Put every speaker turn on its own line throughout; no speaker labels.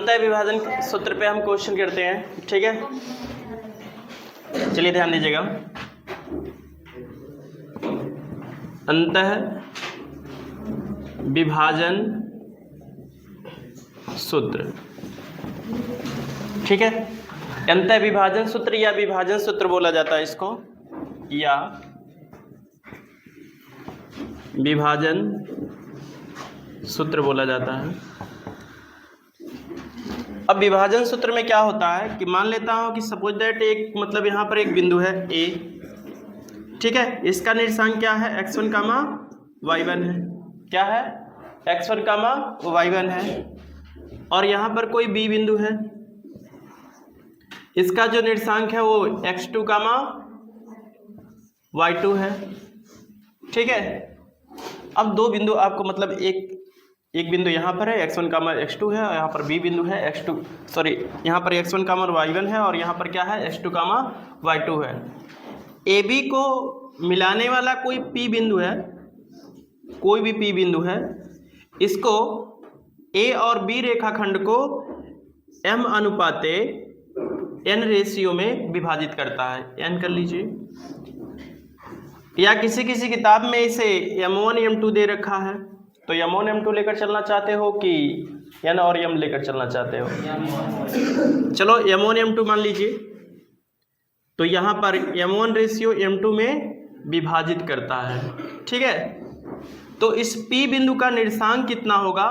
अंतः विभाजन सूत्र पे हम क्वेश्चन करते हैं, ठीक है। चलिए ध्यान दीजिएगा, अंतः विभाजन सूत्र, ठीक है। अंतः विभाजन सूत्र या विभाजन सूत्र बोला जाता है इसको, या विभाजन सूत्र बोला जाता है। अब विभाजन सूत्र में क्या होता है कि मान लेता हूं कि सपोज दैट एक मतलब यहाँ पर एक बिंदु है ए, ठीक है। इसका निर्देशांक क्या है, x1 कामा y1 है। क्या है, x1 कामा y1 है। और यहाँ पर कोई बी बिंदु है, इसका जो निर्देशांक है वो x2 कामा y2 है, ठीक है। अब दो बिंदु आपको मतलब एक बिंदु यहाँ पर है x1 कामा x2 है, और यहाँ पर बी बिंदु है यहाँ पर x1 कामा y1 है, और यहाँ पर क्या है x2 कामा y2 है। ए बी को मिलाने वाला कोई पी बिंदु है, कोई भी पी बिंदु है, इसको ए और बी रेखाखंड को m अनुपाते n रेशियो में विभाजित करता है। n कर लीजिए, या किसी किताब में इसे m1 m2 दे रखा है, तो m1 m2 लेकर चलना चाहते हो कि n और m लेकर चलना चाहते हो? चलो m1 m2 मान लीजिए, तो यहाँ पर m1 रेशियो m2 में विभाजित करता है, ठीक है। तो इस P बिंदु का निर्देशांक कितना होगा,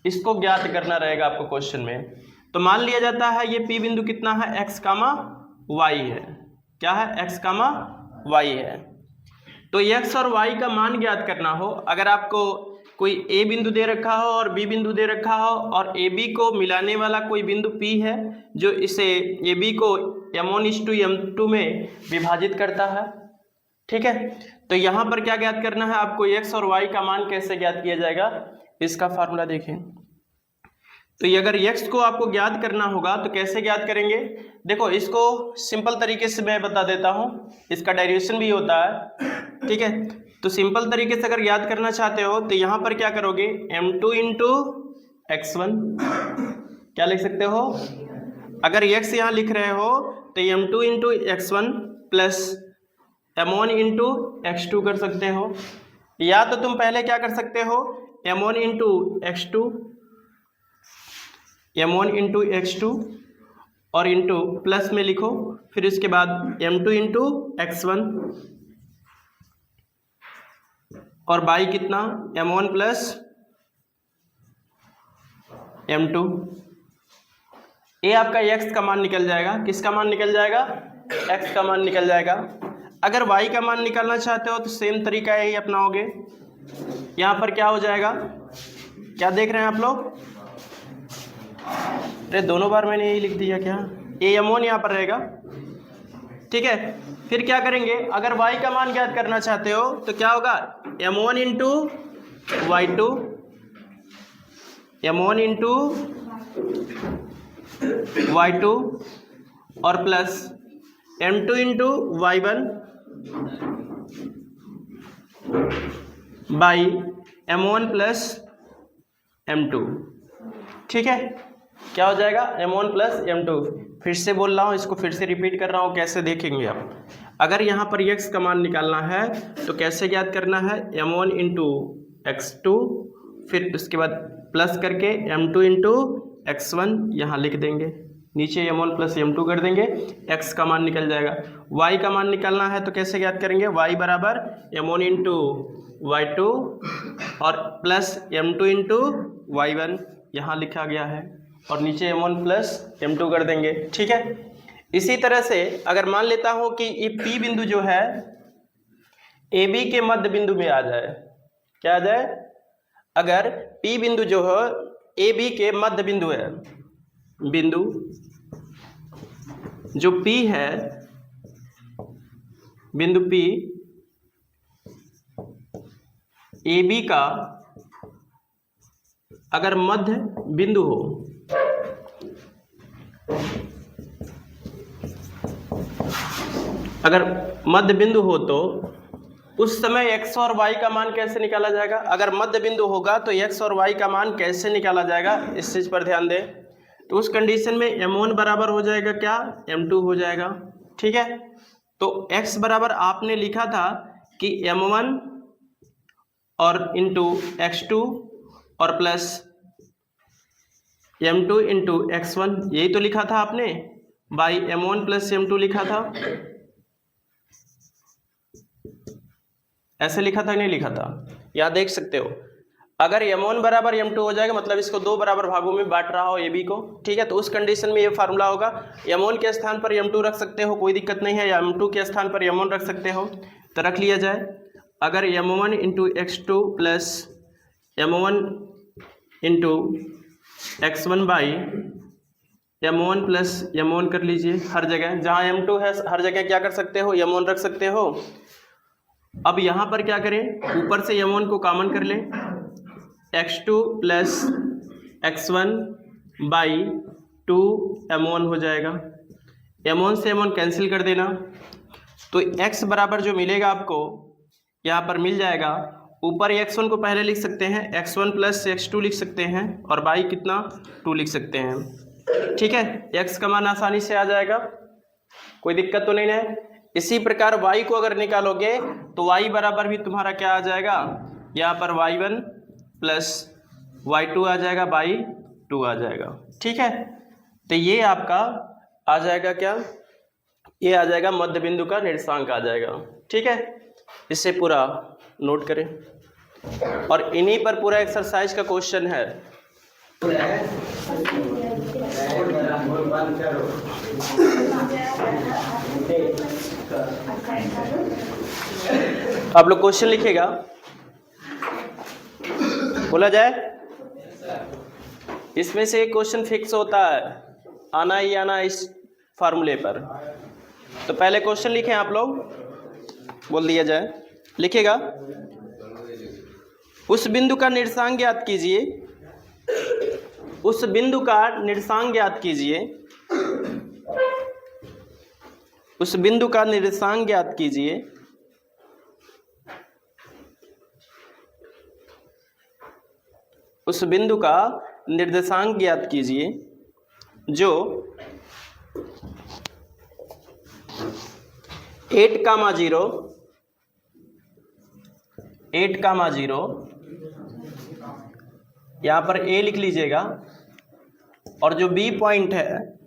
इसको ज्ञात करना रहेगा आपको क्वेश्चन में। तो मान लिया जाता है ये P बिंदु कितना है, x कामा y है। क्या है, x कामा y है। तो x और y का मान ज्ञात करना हो, अगर आपको कोई a बिंदु दे रखा हो और b बिंदु दे रखा हो, और a b को मिलाने वाला कोई बिंदु p है जो इसे a b को m1:m2 में विभाजित करता है, ठीक है। तो यहाँ पर क्या ज्ञात करना है आपको, x और y का मान कैसे ज्ञात किया जाएगा, इसका फार्मूला देखें। तो ये अगर x को आपको ज्ञात करना होगा तो कैसे ज्ञात करेंगे, देखो इसको सिंपल तरीके से मैं बता देता हूँ, इसका डेरिवेशन भी होता है, ठीक है। तो सिंपल तरीके से अगर याद करना चाहते हो तो यहाँ पर क्या करोगे, m2 इंटू x1, क्या लिख सकते हो, अगर x यहाँ लिख रहे हो तो m2 into x1 plus m1 into x2 कर सकते हो, या तो तुम पहले क्या कर सकते हो, m1 into x2, m1 into x2 और इंटू प्लस में लिखो, फिर इसके बाद m2 इंटू x1 और बाई कितना, m1 प्लस m2। ये आपका x का मान निकल जाएगा, किसका मान निकल जाएगा, x का मान निकल जाएगा। अगर y का मान निकालना चाहते हो तो सेम तरीका यही अपनाओगे। यहाँ पर क्या हो जाएगा, क्या देख रहे हैं आप लोग, अरे दोनों बार मैंने यही लिख दिया क्या, ये m1 यहाँ पर रहेगा, ठीक है। फिर क्या करेंगे, अगर y का मान ज्ञात करना चाहते हो तो क्या होगा, m1 into y2, m1 into y2 और plus m2 into y1 by m1 plus m2, ठीक है। क्या हो जाएगा, m1 प्लस m2। फिर से बोल रहा हूँ, इसको फिर से रिपीट कर रहा हूँ, कैसे देखेंगे आप। अगर यहाँ पर x का मान निकालना है तो कैसे ज्ञात करना है, m1 इंटू x2, फिर उसके बाद प्लस करके m2 इंटू x1 यहाँ लिख देंगे, नीचे m1 प्लस m2 कर देंगे, x का मान निकल जाएगा। y का मान निकालना है तो कैसे ज्ञात करेंगे, y बराबर m1 इंटू y2 और प्लस m2 इंटू y1 यहाँ लिखा गया है, और नीचे m1 प्लस m2 कर देंगे, ठीक है। इसी तरह से अगर मान लेता हूँ कि ये P बिंदु जो है AB के मध्य बिंदु में आ जाए, क्या आ जाए, अगर P बिंदु जो है AB के मध्य बिंदु है, बिंदु जो P है, बिंदु P AB का अगर मध्य बिंदु हो, अगर मध्य बिंदु हो तो उस समय x और y का मान कैसे निकाला जाएगा, अगर मध्य बिंदु होगा तो x और y का मान कैसे निकाला जाएगा, इस चीज पर ध्यान दें। तो उस कंडीशन में m1 बराबर हो जाएगा क्या, m2 हो जाएगा। ठीक है, तो x बराबर आपने लिखा था कि m1 और इंटू x2 और प्लस m2 इंटू x1, यही तो लिखा था आपने, बाई m1 प्लस m2 लिखा था, ऐसे लिखा था नहीं लिखा था, यहाँ देख सकते हो। अगर m1 बराबर m2 हो जाएगा मतलब इसको दो बराबर भागों में बांट रहा हो ए बी को। ठीक है, तो उस कंडीशन में ये फार्मूला होगा, m1 के स्थान पर m2 रख सकते हो, कोई दिक्कत नहीं है, या m2 के स्थान पर m1 रख सकते हो, तो रख लिया जाए। अगर m1 into x2 plus m1 into x1 by m1 plus m1 कर लीजिए, हर जगह जहाँ m2 है हर जगह क्या कर सकते हो, m1 रख सकते हो। अब यहाँ पर क्या करें, ऊपर से m1 को कॉमन कर लें, x2 plus x1 by 2 m1 हो जाएगा, m1 से m1 कैंसिल कर देना, तो x बराबर जो मिलेगा आपको यहाँ पर मिल जाएगा, ऊपर x1 को पहले लिख सकते हैं, x1 प्लस x2 लिख सकते हैं, और बाई कितना 2 लिख सकते हैं। ठीक है, x का मान आसानी से आ जाएगा, कोई दिक्कत तो नहीं है। इसी प्रकार y को अगर निकालोगे तो y बराबर भी तुम्हारा क्या आ जाएगा, यहाँ पर y1 प्लस y2 आ जाएगा, बाई 2 आ जाएगा। ठीक है, तो ये आपका आ जाएगा क्या, ये आ जाएगा मध्य बिंदु का निर्देशांक आ जाएगा। ठीक है, इसे पूरा नोट करें, और इन्हीं पर पूरा एक्सरसाइज का क्वेश्चन है। आप लोग क्वेश्चन लिखिएगा, बोला जाए, इसमें से एक क्वेश्चन फिक्स होता है, आना ही आना इस फार्मूले पर। तो पहले क्वेश्चन लिखें आप लोग, बोल दिया जाए, लिखिएगा। उस बिंदु का निर्देशांक ज्ञात कीजिए, उस बिंदु का निर्देशांक ज्ञात कीजिए, उस बिंदु का निर्देशांक ज्ञात कीजिए उस बिंदु का निर्देशांक ज्ञात कीजिए जो 8,0 यहाँ पर a लिख लीजिएगा, और जो b पॉइंट है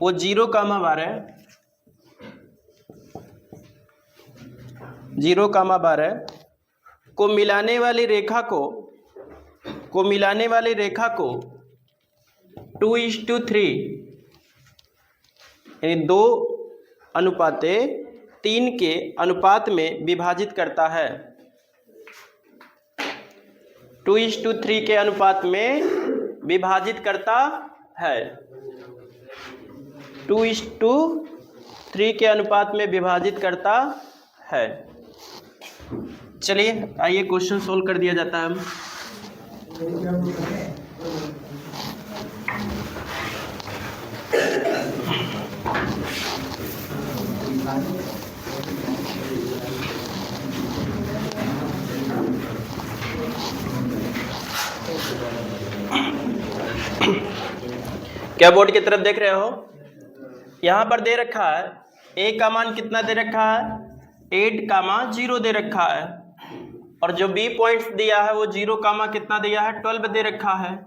वो 0,12 को मिलाने वाली रेखा को 2:3 यानी 2:3 के अनुपात में विभाजित करता है, 2:3 के अनुपात में विभाजित करता है, 2:3 के अनुपात में विभाजित करता है। चलिए आइए क्वेश्चन सोल्व कर दिया जाता है। क्या बोर्ड की तरफ देख रहे हो, यहाँ पर दे रखा है a का मान कितना दे रखा है, 8,0 दे रखा है, और जो b पॉइंट्स दिया है वो 0, कितना दिया है, 12 दे रखा है,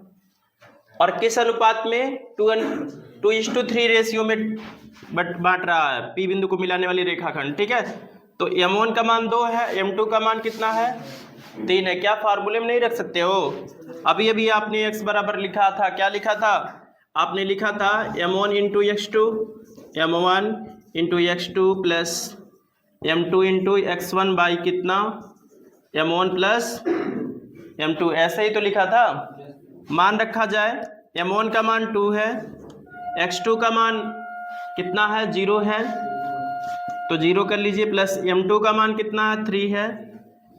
और किस अनुपात में, 2:3 रेशियो में बांट रहा है p बिंदु को मिलाने वाली रेखाखंड। ठीक है, तो m1 का मान 2 है, m2 का मान कितना है, 3 है। क्या फार्मूले में नहीं रख सकते हो, अभी अभी आपने x बराबर लिखा था, क्या लिखा था आपने, लिखा था m1 into x2 plus m2 into x1 by कितना, m1 प्लस m2, ऐसे ही तो लिखा था। मान रखा जाए, m1 का मान 2 है, x2 का मान कितना है, 0 है, तो 0 कर लीजिए, प्लस m2 का मान कितना है, 3 है,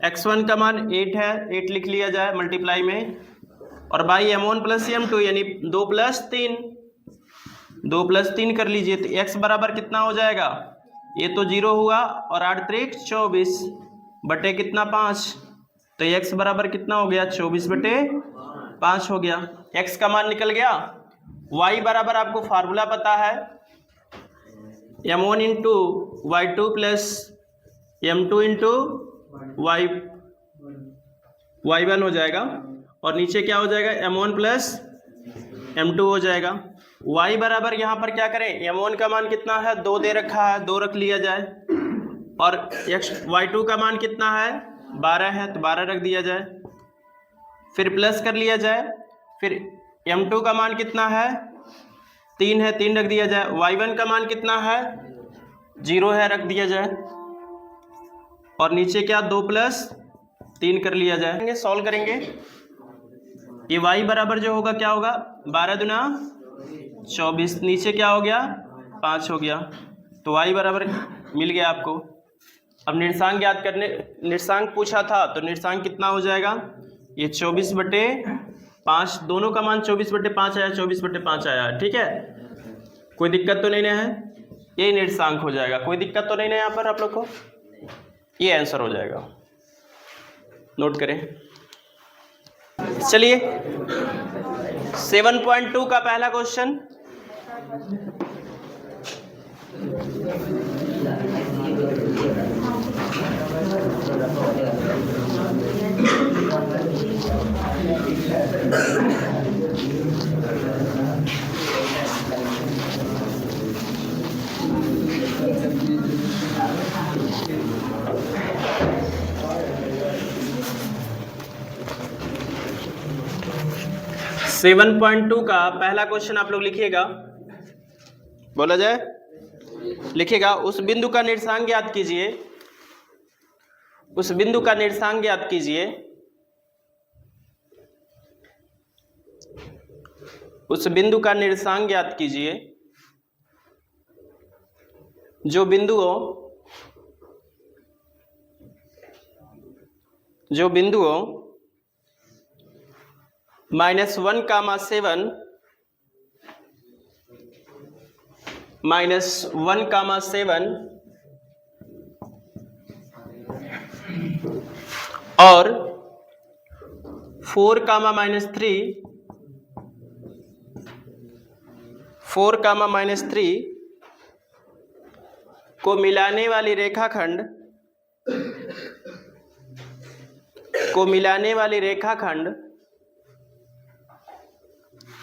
x1 का मान 8 है, 8 लिख लिया जाए मल्टीप्लाई में, और बाई m1 प्लस m2 यानी 2 प्लस 3 कर लीजिए, तो x बराबर कितना हो जाएगा, ये तो 0 हुआ, और 8 त्रिक 24 बटे कितना 5, तो x बराबर कितना हो गया, 24/5 हो गया। x का मान निकल गया, y बराबर आपको फार्मूला पता है m1 into y2 plus m2 into y1 हो जाएगा, और नीचे क्या हो जाएगा m1 प्लस m2 हो जाएगा। y बराबर यहाँ पर क्या करें, m1 का मान कितना है 2 दे रखा है, 2 रख लिया जाए, और y2 का मान कितना है 12 है तो 12 रख दिया जाए, फिर प्लस कर लिया जाए, फिर m2 का मान कितना है 3 है 3 रख दिया जाए, y1 का मान कितना है 0 है रख दिया जाए, और नीचे क्या 2 प्लस 3 कर लिया जाए। सॉल्व करेंगे, ये y बराबर जो होगा क्या होगा 12 दूना 24, नीचे क्या हो गया 5 हो गया, तो y बराबर मिल गया आपको। अब निर्देशांक ज्ञात करने, निर्देशांक पूछा था तो निर्देशांक कितना हो जाएगा, ये 24/5, दोनों का मान 24/5 आया, 24/5 आया, ठीक है, कोई दिक्कत तो नहीं ना है, यही निर्देशांक हो जाएगा, कोई दिक्कत तो नहीं ना यहाँ पर आप लोग को, ये आंसर हो जाएगा, नोट करें। चलिए 7.2 का पहला क्वेश्चन, सेवन 7.2 का पहला क्वेश्चन आप लोग लिखिएगा, बोला जाए लिखिएगा, उस बिंदु का निर्देशांक ज्ञात कीजिए, उस बिंदु का निर्देशांक ज्ञात कीजिए, उस बिंदु का निर्देशांक ज्ञात कीजिए जो बिंदुओं -1, 7 -1, 7 और 4, -3 को मिलाने वाली रेखाखंड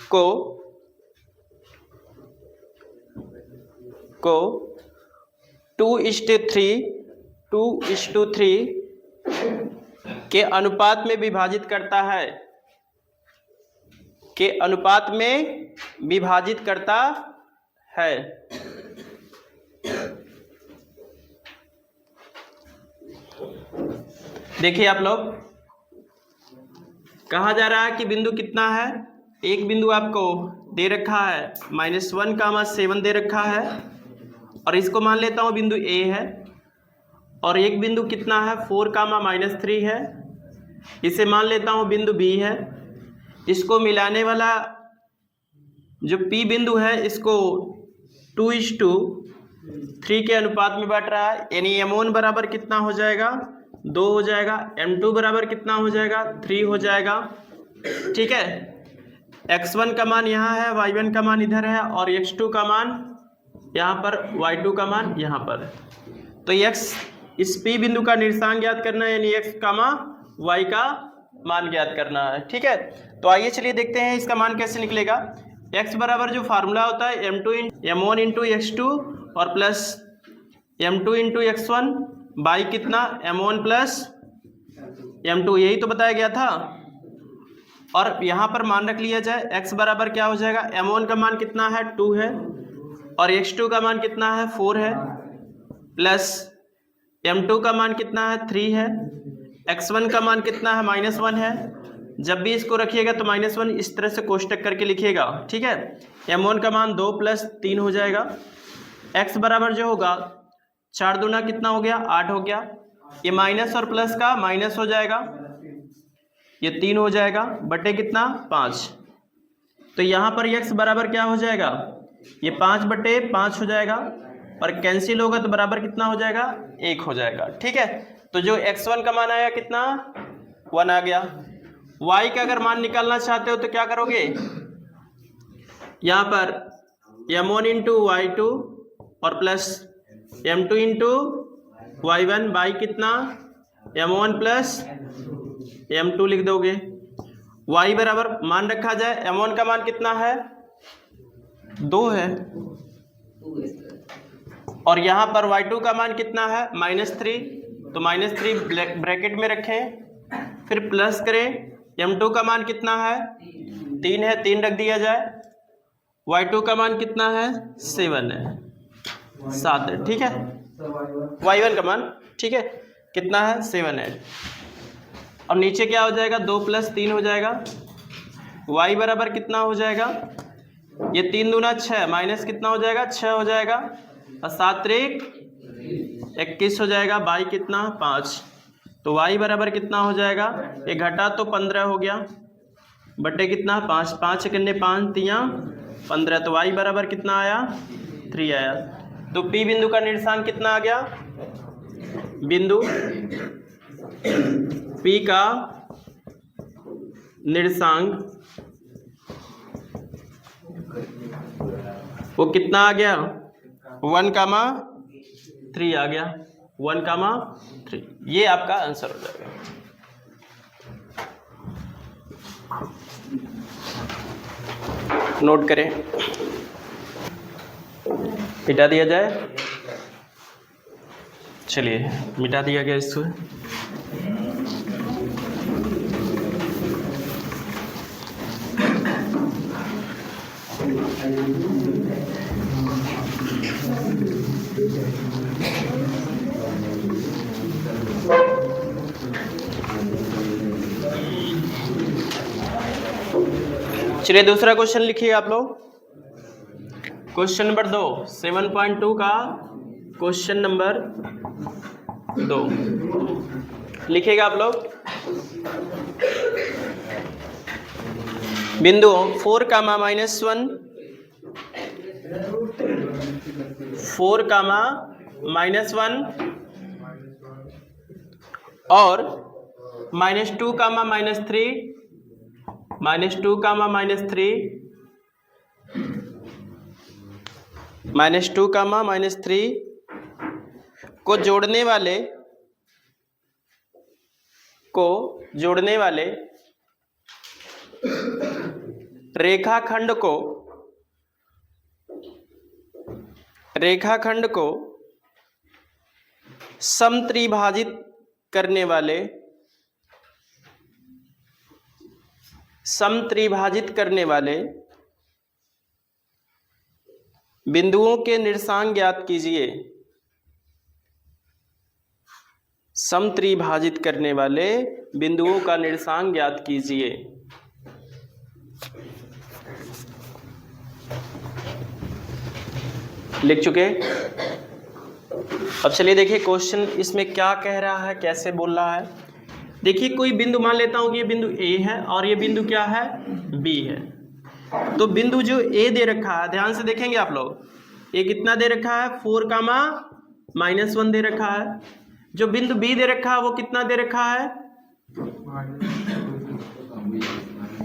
को 2:3 के अनुपात में विभाजित करता है, देखिए आप लोग, कहा जा रहा है कि बिंदु कितना है, एक बिंदु आपको दे रखा है -1, 7 दे रखा है, और इसको मान लेता हूँ बिंदु A है, और एक बिंदु कितना है 4, -3 है, इसे मान लेता हूँ बिंदु B है, इसको मिलाने वाला जो P बिंदु है इसको 2:3 के अनुपात में बांट रहा है, यानी m1 बराबर कितना हो जाएगा 2 हो जाएगा, m2 बराबर कितना हो जाएगा 3 हो जाएगा, ठीक है। x1 का मान यहाँ है, y1 का मान इधर है, और x2 का मान यहाँ पर, y2 का मान यहाँ पर, तो इस P बिंदु का निर्देशांक ज्ञात करना है, यानी x, y का मान ज्ञात करना है, ठीक है। तो आइए चलिए देखते हैं इसका मान कैसे निकलेगा। x बराबर जो फार्मूला होता है m1 इंटू x2 और plus m2 into x1 by कितना m1 प्लस m2, यही तो बताया गया था, और यहाँ पर मान रख लिया जाए, x बराबर क्या हो जाएगा, m1 का मान कितना है 2 है, और x2 का मान कितना है 4 है, प्लस m2 का मान कितना है 3 है, x1 का मान कितना है -1 है, जब भी इसको रखिएगा तो -1 इस तरह से कोष्टक करके लिखिएगा, ठीक है। m1 का मान 2 + 3 हो जाएगा, x बराबर जो होगा 4 दूना कितना हो गया 8 हो गया, ये माइनस और प्लस का माइनस हो जाएगा, ये 3 हो जाएगा, बटे कितना 5, तो यहाँ पर x बराबर क्या हो जाएगा, ये 5/5 हो जाएगा, और कैंसिल होगा तो बराबर कितना हो जाएगा 1 हो जाएगा, ठीक है। तो जो x1 का मान आया कितना 1 आ गया। y का अगर मान निकालना चाहते हो तो क्या करोगे, यहाँ पर m1 इंटू y2 और plus m2 into y1 by कितना m1 प्लस m2 लिख दोगे। y बराबर मान रखा जाए, m1 का मान कितना है 2 है, और यहाँ पर y2 का मान कितना है -3, तो -3 ब्रैकेट में रखें, फिर प्लस करें। m2 का मान कितना है 3 है, 3 रख दिया जाए। y2 का मान कितना है 7 है, 7 है, ठीक है। y1 का मान ठीक है कितना है 7 है, और नीचे क्या हो जाएगा 2 + 3 हो जाएगा। y बराबर कितना हो जाएगा, ये 3 दूना 6 माइनस कितना हो जाएगा 6 हो जाएगा, और 7 त्रिक 21 हो जाएगा, बाई कितना 5, तो y बराबर कितना हो जाएगा, ये घटा तो 15 हो गया, बटे कितना 5, 5 कितने 5 तियाँ 15, तो y बराबर कितना आया 3 आया। तो P बिंदु का निर्देशांक कितना आ गया, बिंदु P का निर्देशांक वो कितना आ गया 1,3 आ गया, 1,3, ये आपका आंसर हो जाएगा। नोट करें, मिटा दिया जाए, चलिए मिटा दिया गया इसको। चलिए दूसरा क्वेश्चन लिखिए आप लोग, क्वेश्चन नंबर 2, 7.2 का क्वेश्चन नंबर 2 लिखिएगा आप लोग। बिंदु 4, -1, 4, -1 और -2, -3, -2, -3, -2, -3 को जोड़ने वाले रेखाखंड को समत्रिभाजित करने वाले बिंदुओं के निर्देशांक ज्ञात कीजिए। समत्रिभाजित करने वाले बिंदुओं का निर्देशांक ज्ञात कीजिए। लिख चुके। अब चलिए देखिए क्वेश्चन इसमें क्या कह रहा है, कैसे बोल रहा है। देखिए कोई बिंदु मान लेता हूं कि ये बिंदु A है और ये बिंदु क्या है B है। तो बिंदु जो A दे रखा है, ध्यान से देखेंगे आप लोग, ये कितना दे रखा है 4, -1 दे रखा है। जो बिंदु B दे रखा है वो कितना दे रखा है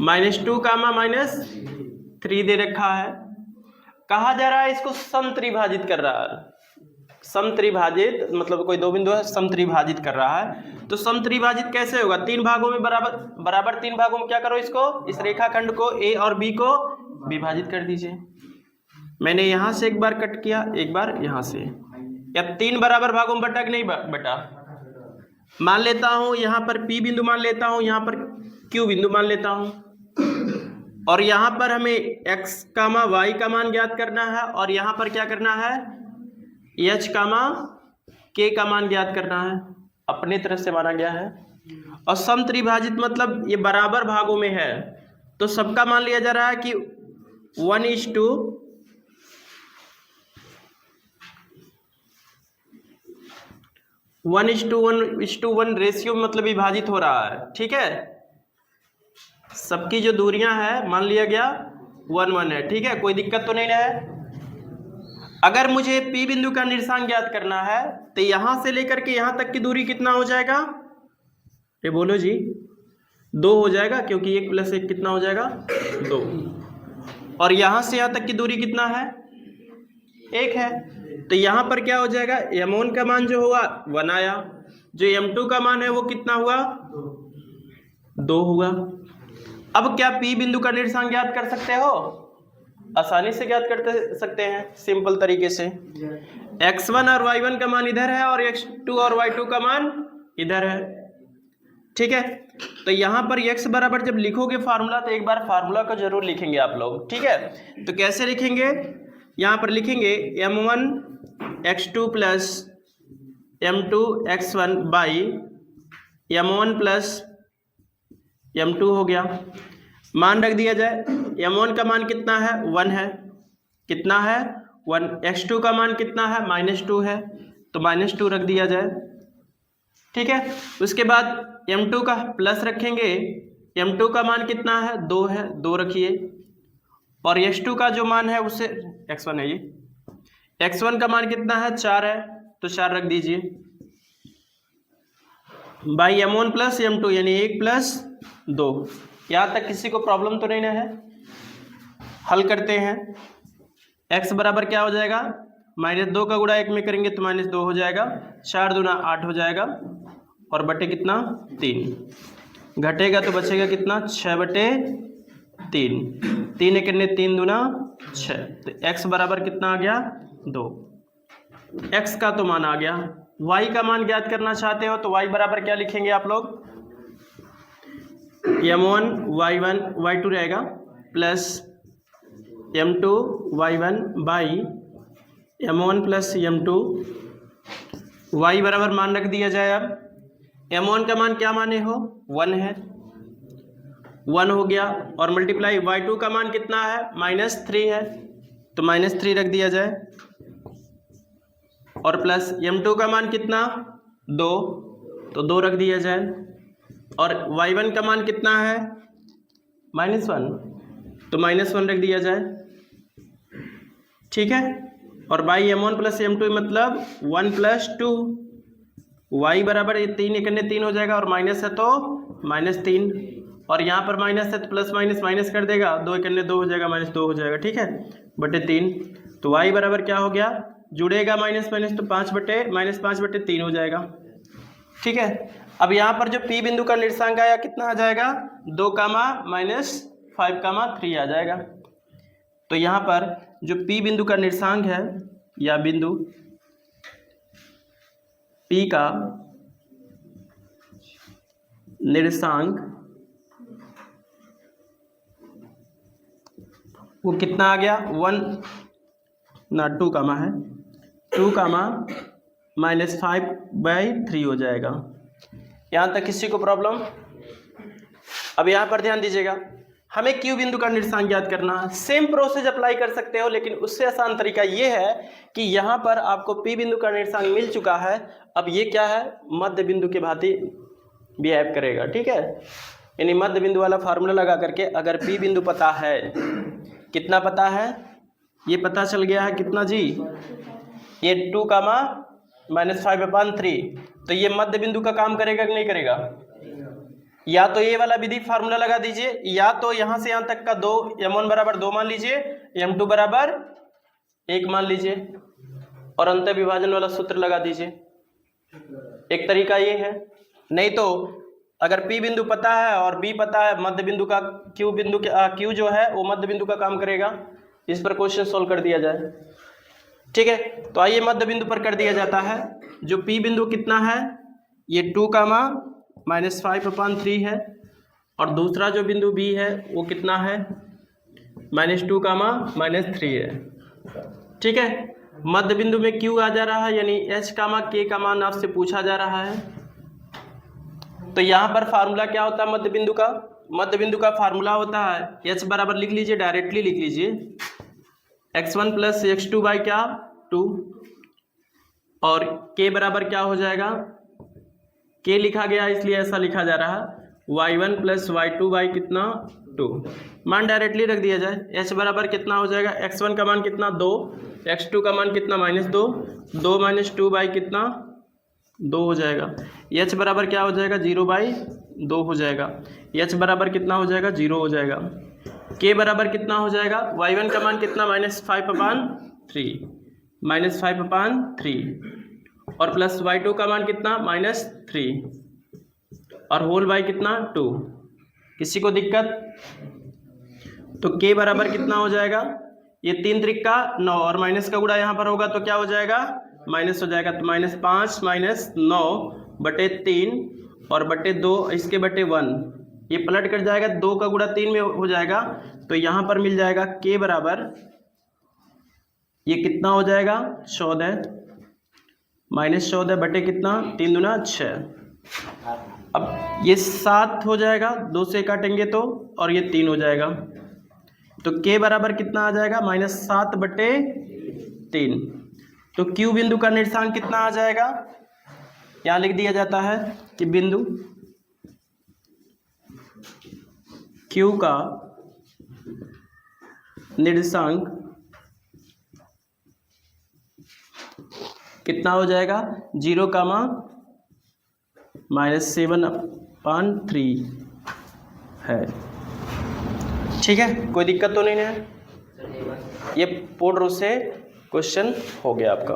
-2, -3 दे रखा है। कहा जा रहा है इसको समत्रिभाजित कर रहा है। समत्रिभाजित मतलब कोई दो बिंदु है, समत्रिभाजित कर रहा है। तो समत्रिभाजित कैसे होगा, 3 भागों में बराबर 3 भागों में क्या करो, इसको इस रेखाखंड को A और B को विभाजित कर दीजिए। मैंने यहां से एक बार कट किया, एक बार यहां से, या 3 बराबर भागों में बटा कि नहीं बटा। मान लेता हूं यहां पर P बिंदु मान लेता हूं, यहां पर Q बिंदु मान लेता हूं, और यहां पर हमें x, y का मान ज्ञात करना है, और यहां पर क्या करना है h, k का मान ज्ञात करना है। अपने तरफ से माना गया है। और समत्रिभाजित मतलब ये बराबर भागों में है, तो सबका मान लिया जा रहा है कि 1:1 रेशियो मतलब विभाजित हो रहा है। ठीक है, सबकी जो दूरियां हैं मान लिया गया 1:1 है। ठीक है, कोई दिक्कत तो नहीं है। अगर मुझे P बिंदु का निर्देशांक ज्ञात करना है तो यहां से लेकर के यहां तक की दूरी कितना हो जाएगा, ये बोलो जी 2 हो जाएगा, क्योंकि 1 + 1 कितना हो जाएगा 2। और यहाँ से यहाँ तक की दूरी कितना है, 1 है। तो यहाँ पर क्या हो जाएगा, m1 का मान जो हुआ 1 आया, जो m2 का मान है वो कितना हुआ, 2 हुआ। अब क्या P बिंदु का निर्देशांक ज्ञात कर सकते हो, आसानी से ज्ञात कर सकते हैं सिंपल तरीके से। x1 और y1 का मान इधर है और x2 और y2 का मान इधर है, ठीक है। तो यहाँ पर x बराबर जब लिखोगे फार्मूला, तो एक बार फार्मूला को जरूर लिखेंगे आप लोग, ठीक है। तो कैसे लिखेंगे, यहाँ पर लिखेंगे m1 x2 plus m2 x1 by m1 plus m2 हो गया। मान रख दिया जाए, m1 का मान कितना है, 1 है, कितना है 1, x2 का मान कितना है, -2 है, तो -2 रख दिया जाए, ठीक है। उसके बाद m2 का प्लस रखेंगे, m2 का मान कितना है, 2 है, 2 रखिए। और x2 का जो मान है उससे, x1 है ये, x1 का मान कितना है, 4 है, तो 4 रख दीजिए, बाई m1 प्लस m2 यानी 1 प्लस 2। यहाँ तक किसी को प्रॉब्लम तो नहीं ना है, हल करते हैं। x बराबर क्या हो जाएगा, -2 का गुणा 1 में करेंगे तो -2 हो जाएगा, 4 दूना 8 हो जाएगा, और बटे कितना 3, घटेगा तो बचेगा कितना 6/3, 3 एकने 3 दूना 6, तो x बराबर कितना आ गया 2। x का तो मान आ गया। y का मान ज्ञात करना चाहते हो तो y बराबर क्या लिखेंगे आप लोग, m1 y1 y2 रहेगा plus m2 y1 by m1 plus m2, y बराबर मान रख दिया जाए। अब m1 का मान क्या माने हो, 1 है, 1 हो गया, और मल्टीप्लाई y2 का मान कितना है, -3 है, तो -3 रख दिया जाए, और प्लस m2 का मान कितना 2, तो 2 रख दिया जाए, और y1 का मान कितना है -1, तो -1 रख दिया जाए, ठीक है। और बाई m1 प्लस m2 मतलब 1 प्लस 2, y बराबर ये 3 एकने 3 हो जाएगा, और माइनस है तो -3, और यहाँ पर माइनस है तो प्लस माइनस माइनस कर देगा, 2 एकने 2 हो जाएगा, -2 हो जाएगा, ठीक है, बटे 3। तो y बराबर क्या हो गया, जुड़ेगा माइनस माइनस तो -5/3 हो जाएगा, ठीक है। अब यहाँ पर जो P बिंदु का निर्देशांक आया कितना आ जाएगा, 2, -5, 3 आ जाएगा। तो यहाँ पर जो P बिंदु का निर्देशांक है, या बिंदु P का निर्देशांक वो कितना आ गया, 2 कामा है, 2 कामा -5/3 हो जाएगा। यहाँ तक किसी को प्रॉब्लम। अब यहाँ पर ध्यान दीजिएगा, हमें Q बिंदु का निर्देशांक ज्ञात करना है। सेम प्रोसेस अप्लाई कर सकते हो, लेकिन उससे आसान तरीका ये है कि यहाँ पर आपको P बिंदु का निर्देशांक मिल चुका है। अब ये क्या है, मध्य बिंदु के भांति बिहेव करेगा, ठीक है। यानी मध्य बिंदु वाला फार्मूला लगा करके अगर P बिंदु पता है, कितना पता है, ये पता चल गया है कितना जी, ये 2 -5/3, तो ये मध्य बिंदु का काम करेगा कि नहीं करेगा। या तो ये वाला विधि फार्मूला लगा दीजिए, या तो यहाँ से यहाँ तक का 2, m1 बराबर 2 मान लीजिए, m2 बराबर 1 मान लीजिए, और अंत विभाजन वाला सूत्र लगा दीजिए। एक तरीका ये है। नहीं तो अगर P बिंदु पता है और B पता है, मध्य बिंदु का Q जो है वो मध्य बिंदु का काम करेगा। इस पर क्वेश्चन सोल्व कर दिया जाए, ठीक है। तो आइए मध्य बिंदु पर कर दिया जाता है। जो P बिंदु कितना है, ये 2, -5/3 है, और दूसरा जो बिंदु B है वो कितना है, -2, -3 है, ठीक है। मध्य बिंदु में Q आ जा रहा है, यानी H, K का मान आपसे पूछा जा रहा है। तो यहाँ पर फार्मूला क्या होता है मध्य बिंदु का, मध्य बिंदु का फार्मूला होता है H बराबर लिख लीजिए, डायरेक्टली लिख लीजिए, x1 प्लस x2 बाई क्या 2, और K बराबर क्या हो जाएगा, K लिखा गया इसलिए ऐसा लिखा जा रहा है, y1 प्लस y2 बाई कितना 2, मान डायरेक्टली रख दिया जाए। H बराबर कितना हो जाएगा, x1 का मान कितना 2, x2 का मान कितना -2, 2 - 2 बाई कितना 2 हो जाएगा। H बराबर क्या हो जाएगा, 0/2 हो जाएगा। H बराबर कितना हो जाएगा, 0 हो जाएगा। के बराबर कितना हो जाएगा, y1 का मान कितना -5/3, -5/3 और प्लस y2 का मान कितना -3 और होल बाई कितना 2। किसी को दिक्कत? तो के बराबर कितना हो जाएगा, ये 3 त्रिका 9 और माइनस का गुणा यहाँ पर होगा तो क्या हो जाएगा, माइनस हो जाएगा। तो -5 -9/3 और बटे 2 इसके बटे 1, ये पलट कर जाएगा, 2 का गुणा 3 में हो जाएगा। तो यहाँ पर मिल जाएगा के बराबर ये कितना हो जाएगा 14 -14 बटे कितना 3 दूना 6। अब ये 7 हो जाएगा, 2 से काटेंगे तो, और ये 3 हो जाएगा। तो के बराबर कितना आ जाएगा -7/3। तो क्यू बिंदु का निर्देशांक कितना आ जाएगा, यहाँ लिख दिया जाता है कि बिंदु क्यू का निर्देशांक कितना हो जाएगा 0,-7/3 है। ठीक है, कोई दिक्कत तो नहीं है। ये पूर्ण रूप से क्वेश्चन हो गया आपका।